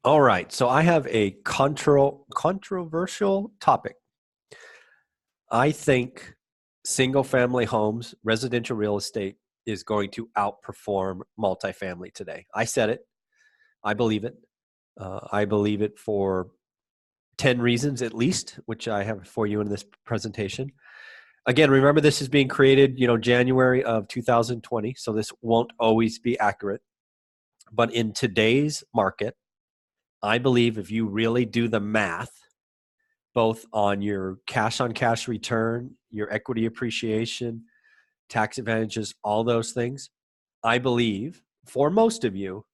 All right. So I have a controversial topic. I think single family homes, residential real estate is going to outperform multifamily today. I said it. I believe it. I believe it for 10 reasons at least, which I have for you in this presentation. Again, remember this is being created, January of 2020, so this won't always be accurate. But in today's market, I believe if you really do the math, both on your cash on cash return, your equity appreciation, tax advantages, all those things, I believe for most of you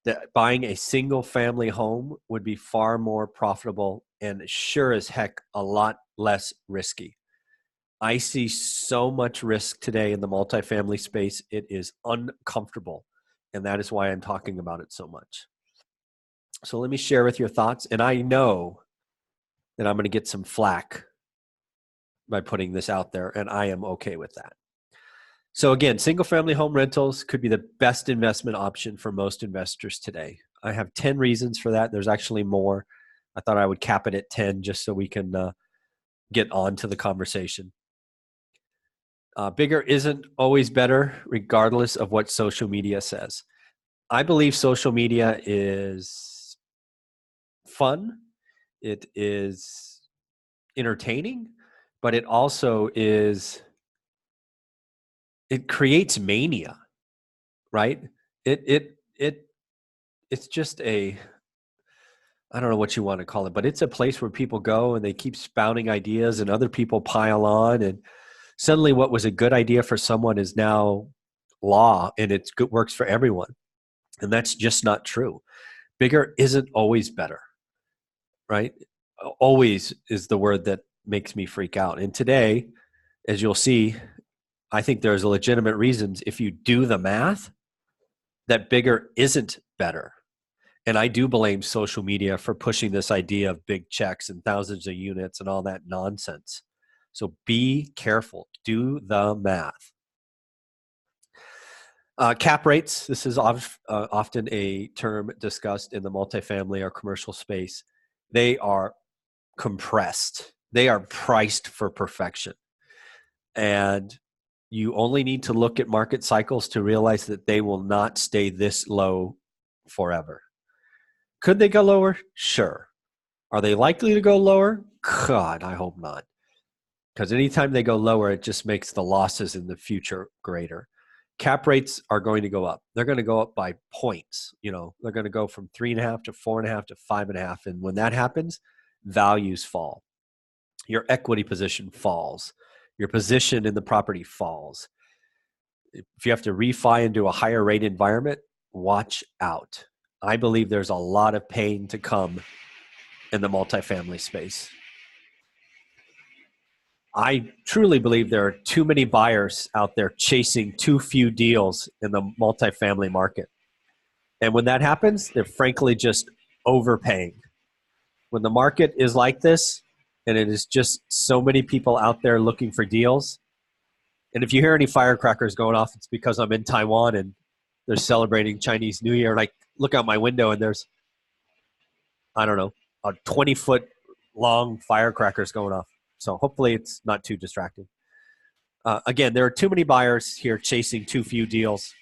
that buying a single family home would be far more profitable and sure as heck a lot less risky. I see so much risk today in the multifamily space. It is uncomfortable. And that is why I'm talking about it so much. So let me share with your thoughts. And I know that I'm going to get some flack by putting this out there, and I am okay with that. So again, single family home rentals could be the best investment option for most investors today. I have 10 reasons for that. There's actually more. I thought I would cap it at 10 just so we can get on to the conversation. Bigger isn't always better, regardless of what social media says. I believe social media is fun. It is entertaining, but it also it creates mania, right? It it it it's just I don't know what you want to call it, but it's a place where people go and they keep spouting ideas and other people pile on, and suddenly what was a good idea for someone is now law, and it works for everyone. And that's just not true. Bigger isn't always better, right? Always is the word that makes me freak out. And today, as you'll see, I think there's legitimate reasons if you do the math that bigger isn't better. And I do blame social media for pushing this idea of big checks and thousands of units and all that nonsense. So be careful. Do the math. Cap rates. This is often a term discussed in the multifamily or commercial space. They are compressed. They are priced for perfection. And you only need to look at market cycles to realize that they will not stay this low forever. Could they go lower? Sure. Are they likely to go lower? God, I hope not. Because anytime they go lower, it just makes the losses in the future greater. Cap rates are going to go up. They're going to go up by points. They're going to go from 3.5 to 4.5 to 5.5. And when that happens, values fall. Your equity position falls. Your position in the property falls. If you have to refi into a higher rate environment, watch out. I believe there's a lot of pain to come in the multifamily space. I truly believe there are too many buyers out there chasing too few deals in the multifamily market. And when that happens, they're frankly just overpaying. When the market is like this, and it is just so many people out there looking for deals, and if you hear any firecrackers going off, it's because I'm in Taiwan and they're celebrating Chinese New Year. And I look out my window and there's, I don't know, a 20-foot long firecrackers going off. So hopefully it's not too distracting. Again, there are too many buyers here chasing too few deals,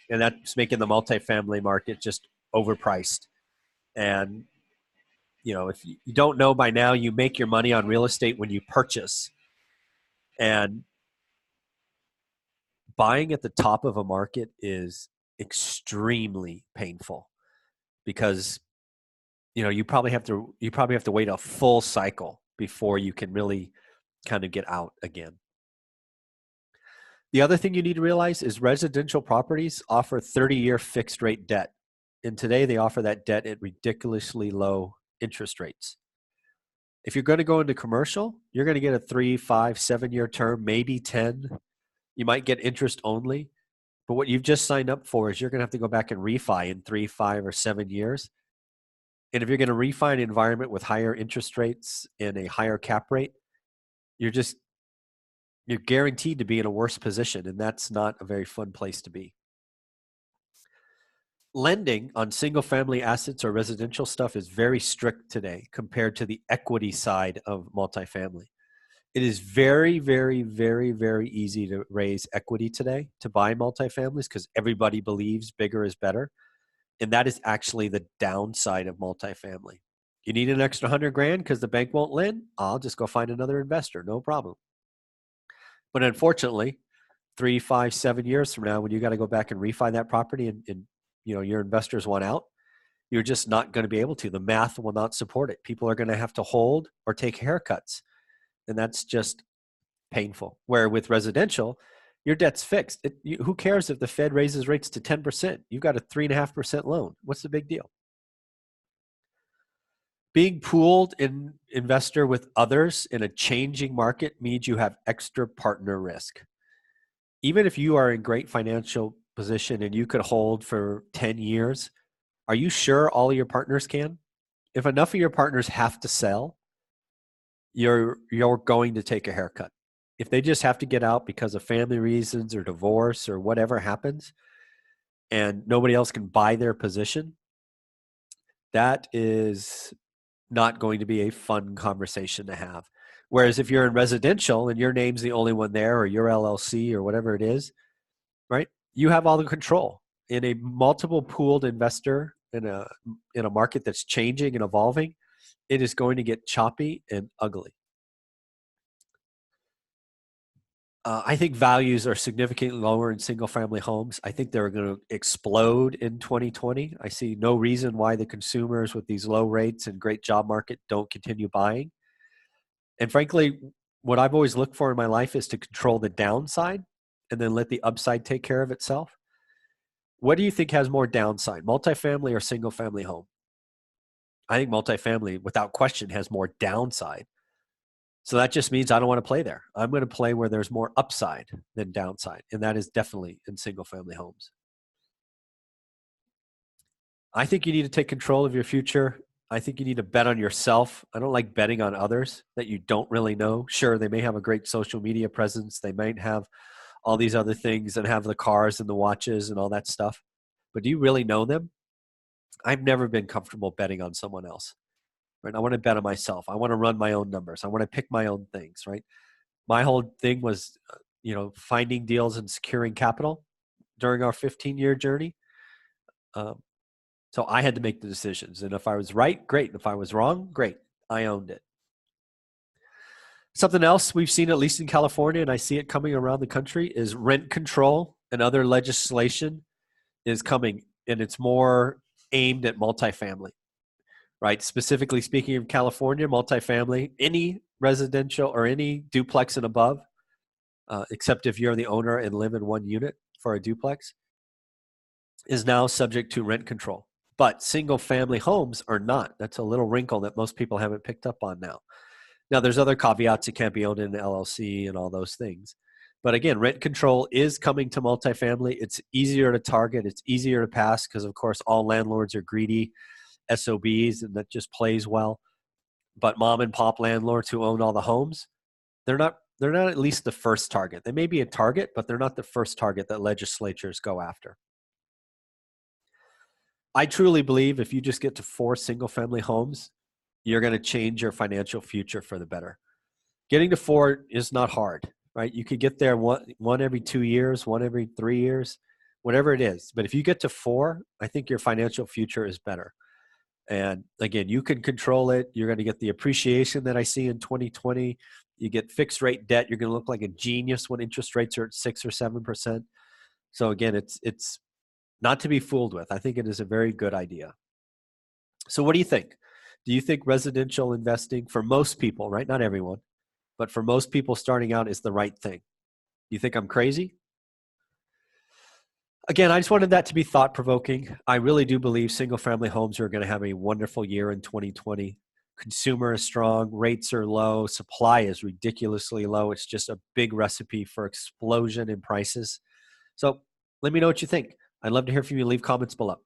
and that's making the multifamily market just overpriced. And, if you don't know by now, you make your money on real estate when you purchase. And buying at the top of a market is extremely painful because you probably have to wait a full cycle before you can really kind of get out again. The other thing you need to realize is residential properties offer 30-year fixed rate debt. And today they offer that debt at ridiculously low interest rates. If you're going to go into commercial, you're going to get a 3, 5, 7-year term, maybe 10. You might get interest only. But what you've just signed up for is you're going to have to go back and refi in 3, 5, or 7 years. And if you're going to refi an environment with higher interest rates and a higher cap rate, you're guaranteed to be in a worse position, and that's not a very fun place to be. lending on single family assets or residential stuff is very strict today compared to the equity side of multifamily. It is very, very, very, very easy to raise equity today to buy multifamilies because everybody believes bigger is better. And that is actually the downside of multifamily. You need an extra 100 grand because the bank won't lend? I'll just go find another investor, no problem. But unfortunately, 3, 5, 7 years from now, when you got to go back and refi that property and your investors want out, you're just not going to be able to. The math will not support it. People are going to have to hold or take haircuts. And that's just painful. Where with residential, your debt's fixed. Who cares if the Fed raises rates to 10%? You've got a 3.5% loan. What's the big deal? Being pooled in investor with others in a changing market means you have extra partner risk. Even if you are in great financial position and you could hold for 10 years, are you sure all of your partners can? If enough of your partners have to sell, you're going to take a haircut. If they just have to get out because of family reasons or divorce or whatever happens, and nobody else can buy their position, that is not going to be a fun conversation to have. Whereas if you're in residential and your name's the only one there, or your LLC or whatever it is, right? You have all the control. In a multiple pooled investor in a market that's changing and evolving, it is going to get choppy and ugly. I think values are significantly lower in single family homes. I think they're going to explode in 2020. I see no reason why the consumers with these low rates and great job market don't continue buying. And frankly, what I've always looked for in my life is to control the downside and then let the upside take care of itself. What do you think has more downside, multifamily or single family home? I think multifamily, without question, has more downside. So that just means I don't want to play there. I'm going to play where there's more upside than downside. And that is definitely in single family homes. I think you need to take control of your future. I think you need to bet on yourself. I don't like betting on others that you don't really know. Sure, they may have a great social media presence. They might have all these other things and have the cars and the watches and all that stuff. But do you really know them? I've never been comfortable betting on someone else. Right? I want to bet on myself. I want to run my own numbers. I want to pick my own things, right? My whole thing was, finding deals and securing capital during our 15-year journey. So I had to make the decisions. And if I was right, great. If I was wrong, great. I owned it. Something else we've seen, at least in California, and I see it coming around the country, is rent control and other legislation is coming, and it's more aimed at multifamily. Right? Specifically speaking of California, multifamily, any residential or any duplex and above, except if you're the owner and live in one unit for a duplex, is now subject to rent control. But single family homes are not. That's a little wrinkle that most people haven't picked up on now. Now, there's other caveats. It can't be owned in an LLC and all those things. But again, rent control is coming to multifamily. It's easier to target. It's easier to pass because, of course, all landlords are greedy SOBs, and that just plays well. But mom and pop landlords who own all the homes, they're not at least the first target. They may be a target, but they're not the first target that legislatures go after. I truly believe if you just get to 4 single family homes, you're going to change your financial future for the better. Getting to 4 is not hard, right? You could get there one every 2 years, one every 3 years, whatever it is. But if you get to 4, I think your financial future is better. And again, you can control it. You're going to get the appreciation that I see in 2020. You get fixed rate debt. You're going to look like a genius when interest rates are at 6 or 7%. So again, it's not to be fooled with. I think it is a very good idea. So what do you think? Do you think residential investing for most people, right? Not everyone, but for most people starting out is the right thing? You think I'm crazy? Again, I just wanted that to be thought-provoking. I really do believe single-family homes are going to have a wonderful year in 2020. Consumer is strong, rates are low, supply is ridiculously low. It's just a big recipe for explosion in prices. So let me know what you think. I'd love to hear from you. Leave comments below.